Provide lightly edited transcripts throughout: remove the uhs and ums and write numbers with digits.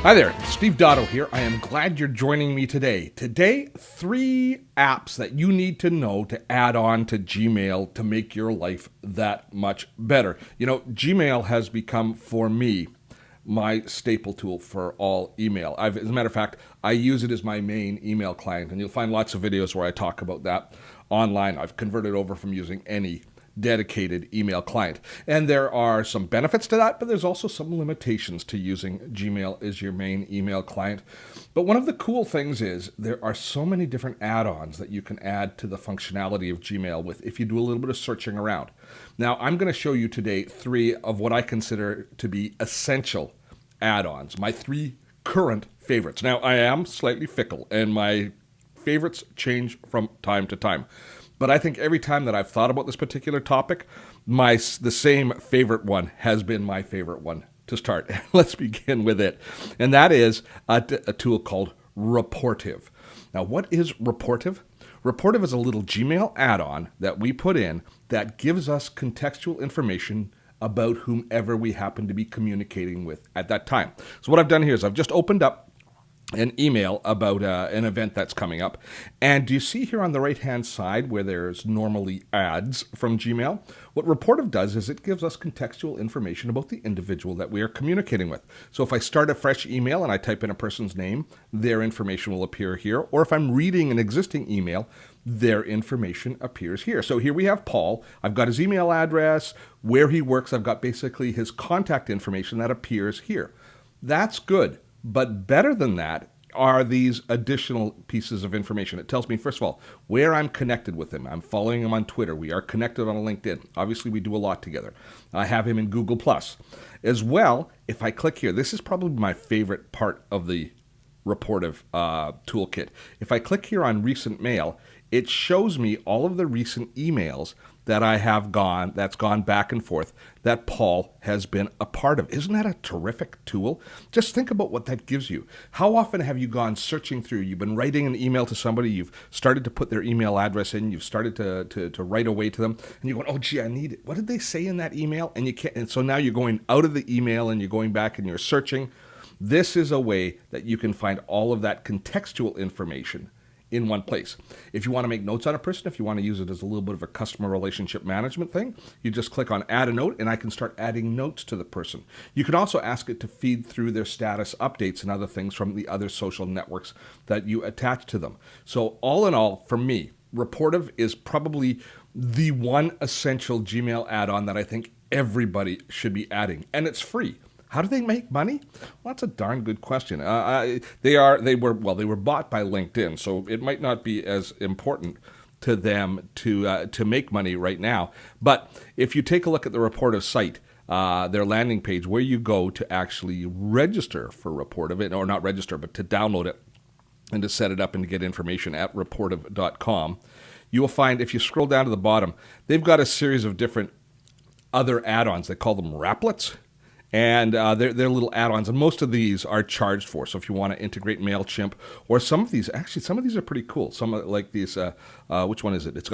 Hi there, Steve Dotto here. I am glad you're joining me today. Today, 3 apps that you need to know to add on to Gmail to make your life that much better. You know, Gmail has become, for me, my staple tool for all email. As a matter of fact, I use it as my main email client, and you'll find lots of videos where I talk about that online. I've converted over from using any dedicated email client. And there are some benefits to that, but there's also some limitations to using Gmail as your main email client. But one of the cool things is there are so many different add-ons that you can add to the functionality of Gmail with if you do a little bit of searching around. Now, I'm going to show you today 3 of what I consider to be essential add-ons, my 3 current favorites. Now, I am slightly fickle, and my favorites change from time to time. But I think every time that I've thought about this particular topic, the same favorite one has been my favorite one to start. Let's begin with it. And that is a tool called Reportive. Now, what is Reportive? Reportive is a little Gmail add-on that we put in that gives us contextual information about whomever we happen to be communicating with at that time. So what I've done here is I've just opened up an email about an event that's coming up. And do you see here on the right-hand side where there's normally ads from Gmail? What Reportive does is it gives us contextual information about the individual that we are communicating with. So if I start a fresh email and I type in a person's name, their information will appear here. Or if I'm reading an existing email, their information appears here. So here we have Paul. I've got his email address, where he works. I've got basically his contact information that appears here. That's good. But better than that are these additional pieces of information. It tells me, first of all, where I'm connected with him. I'm following him on Twitter. We are connected on LinkedIn. Obviously, we do a lot together. I have him in Google+. As well, if I click here, this is probably my favorite part of the Reportive toolkit. If I click here on Recent Mail, it shows me all of the recent emails that I have that's gone back and forth that Paul has been a part of. Isn't that a terrific tool? Just think about what that gives you. How often have you gone searching through? You've been writing an email to somebody, you've started to put their email address in, you've started to write away to them, and you're going, oh gee, I need it. What did they say in that email? And you can't, and so now you're going out of the email and you're going back and you're searching. This is a way that you can find all of that contextual information in one place. If you want to make notes on a person, if you want to use it as a little bit of a customer relationship management thing, you just click on Add a Note, and I can start adding notes to the person. You can also ask it to feed through their status updates and other things from the other social networks that you attach to them. So all in all, for me, Reportive is probably the one essential Gmail add-on that I think everybody should be adding, and it's free. How do they make money? Well, that's a darn good question. They were bought by LinkedIn, so it might not be as important to them to make money right now. But if you take a look at the Reportive site, their landing page, where you go to actually register for Reportive, or not register, but to download it and to set it up and to get information at reportive.com, you will find, if you scroll down to the bottom, they've got a series of different other add-ons. They call them wraplets. And they're little add-ons, and most of these are charged for. So if you want to integrate MailChimp, or some of these are pretty cool. Some like these, which one is it? It's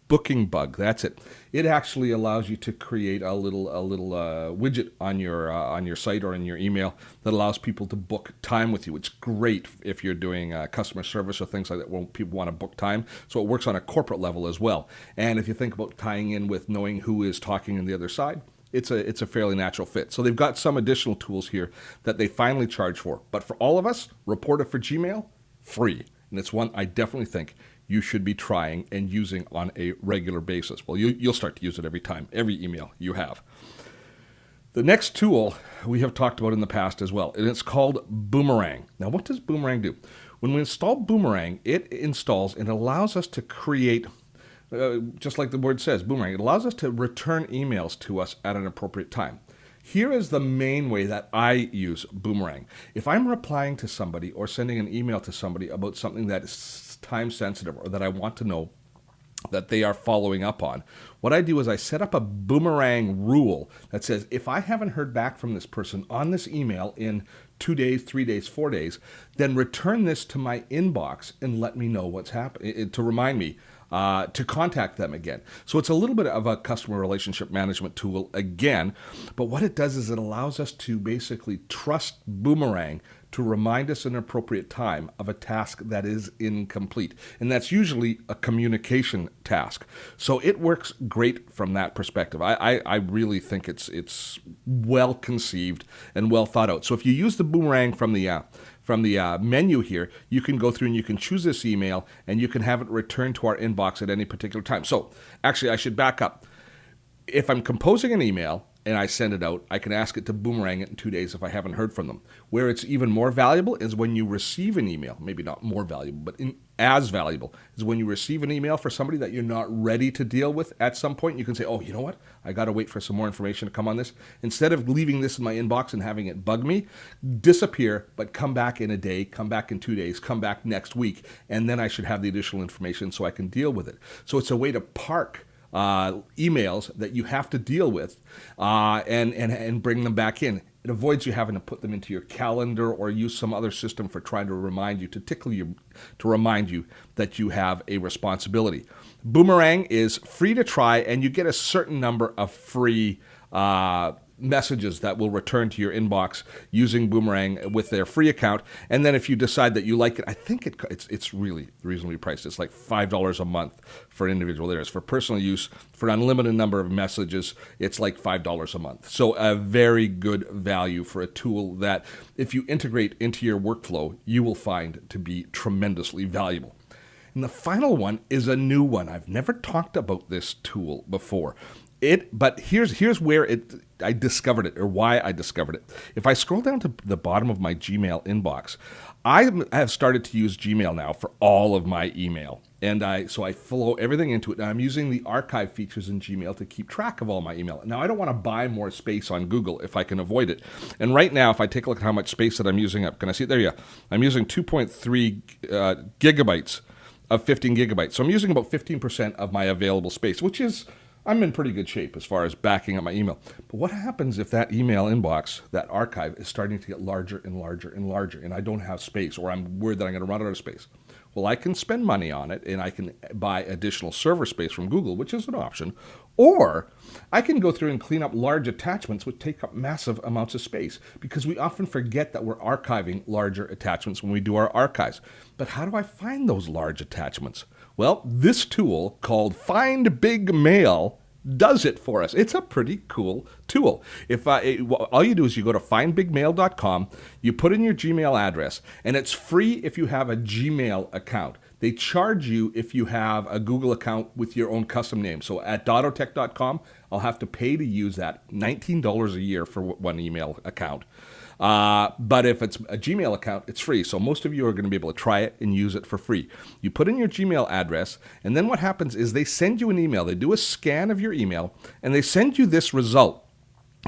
Booking Bug. That's it. It actually allows you to create a little widget on your site or in your email that allows people to book time with you. It's great if you're doing customer service or things like that when people want to book time. So it works on a corporate level as well. And if you think about tying in with knowing who is talking on the other side, it's a fairly natural fit. So they've got some additional tools here that they finally charge for. But for all of us, Reportive for Gmail, free. And it's one I definitely think you should be trying and using on a regular basis. Well, you'll start to use it every email you have. The next tool we have talked about in the past as well, and it's called Boomerang. Now, what does Boomerang do? When we install Boomerang, it installs and allows us to create, just like the word says, Boomerang, it allows us to return emails to us at an appropriate time. Here is the main way that I use Boomerang. If I'm replying to somebody or sending an email to somebody about something that is time sensitive or that I want to know that they are following up on, what I do is I set up a Boomerang rule that says if I haven't heard back from this person on this email in 2 days, 3 days, 4 days, then return this to my inbox and let me know what's happening, to remind me to contact them again. So it's a little bit of a customer relationship management tool again, but what it does is it allows us to basically trust Boomerang to remind us at an appropriate time of a task that is incomplete. And that's usually a communication task. So it works great from that perspective. I really think it's well conceived and well thought out. So if you use the boomerang from the menu here, you can go through and you can choose this email and you can have it returned to our inbox at any particular time. So actually, I should back up. If I'm composing an email and I send it out, I can ask it to boomerang it in 2 days if I haven't heard from them. Where it's even more valuable is when you receive an email, maybe not more valuable, but as valuable, is when you receive an email for somebody that you're not ready to deal with at some point. You can say, oh, you know what? I got to wait for some more information to come on this. Instead of leaving this in my inbox and having it bug me, disappear, but come back in a day, come back in 2 days, come back next week, and then I should have the additional information so I can deal with it. So it's a way to park emails that you have to deal with and bring them back in. It avoids you having to put them into your calendar or use some other system for trying to remind you, to tickle you, to remind you that you have a responsibility. Boomerang is free to try, and you get a certain number of free messages that will return to your inbox using Boomerang with their free account. And then if you decide that you like it, I think it's really reasonably priced. It's like $5 a month for an individual. There is for personal use, for an unlimited number of messages, it's like $5 a month. So a very good value for a tool that if you integrate into your workflow, you will find to be tremendously valuable. And the final one is a new one. I've never talked about this tool before. But here's where I discovered it, or why I discovered it. If I scroll down to the bottom of my Gmail inbox, I have started to use Gmail now for all of my email. And so I flow everything into it. And I'm using the archive features in Gmail to keep track of all my email. Now, I don't want to buy more space on Google if I can avoid it. And right now, if I take a look at how much space that I'm using up, can I see it? There you go. I'm using 2.3 gigabytes of 15 gigabytes. So I'm using about 15% of my available space, which is, I'm in pretty good shape as far as backing up my email. But what happens if that email inbox, that archive, is starting to get larger and larger and larger, and I don't have space, or I'm worried that I'm going to run out of space? Well, I can spend money on it, and I can buy additional server space from Google, which is an option, or I can go through and clean up large attachments which take up massive amounts of space, because we often forget that we're archiving larger attachments when we do our archives. But how do I find those large attachments? Well, this tool called Find Big Mail does it for us. It's a pretty cool tool. All you do is you go to findbigmail.com, you put in your Gmail address, and it's free if you have a Gmail account. They charge you if you have a Google account with your own custom name. So at dototech.com, I'll have to pay to use that, $19 a year for one email account. But if it's a Gmail account, it's free. So most of you are going to be able to try it and use it for free. You put in your Gmail address, and then what happens is they send you an email. They do a scan of your email, and they send you this result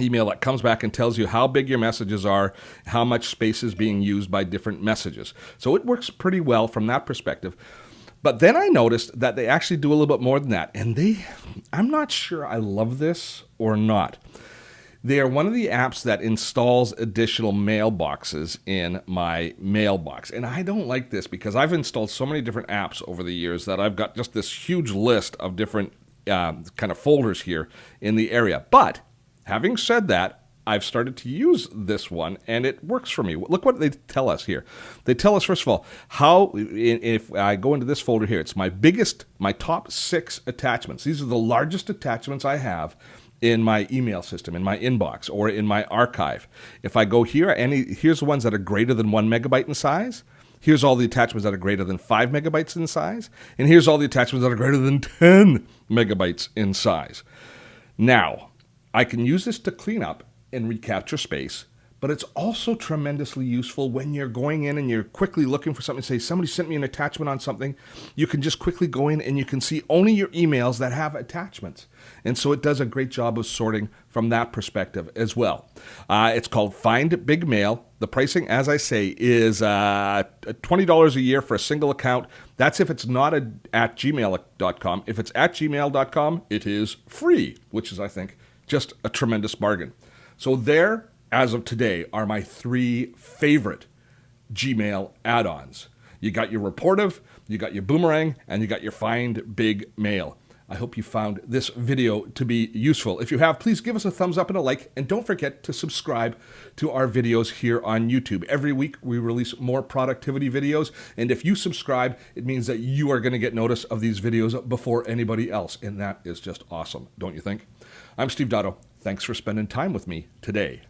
email that comes back and tells you how big your messages are, how much space is being used by different messages. So it works pretty well from that perspective. But then I noticed that they actually do a little bit more than that. And I'm not sure I love this or not. They are one of the apps that installs additional mailboxes in my mailbox. And I don't like this because I've installed so many different apps over the years that I've got just this huge list of different kind of folders here in the area. But having said that, I've started to use this one, and it works for me. Look what they tell us here. They tell us, first of all, if I go into this folder here, it's my top 6 attachments. These are the largest attachments I have in my email system, in my inbox, or in my archive. If I go here, here's the ones that are greater than 1 megabyte in size. Here's all the attachments that are greater than 5 megabytes in size. And here's all the attachments that are greater than 10 megabytes in size. Now, I can use this to clean up and recapture space, but it's also tremendously useful when you're going in and you're quickly looking for something. Say somebody sent me an attachment on something. You can just quickly go in and you can see only your emails that have attachments. And so it does a great job of sorting from that perspective as well. It's called Find Big Mail. The pricing, as I say, is $20 a year for a single account. That's if it's not at gmail.com. If it's at gmail.com, it is free, which is, I think, just a tremendous bargain. So there, as of today, are my 3 favorite Gmail add-ons. You got your Reportive, you got your Boomerang, and you got your Find Big Mail. I hope you found this video to be useful. If you have, please give us a thumbs up and a like, and don't forget to subscribe to our videos here on YouTube. Every week we release more productivity videos, and if you subscribe, it means that you are going to get notice of these videos before anybody else, and that is just awesome, don't you think? I'm Steve Dotto. Thanks for spending time with me today.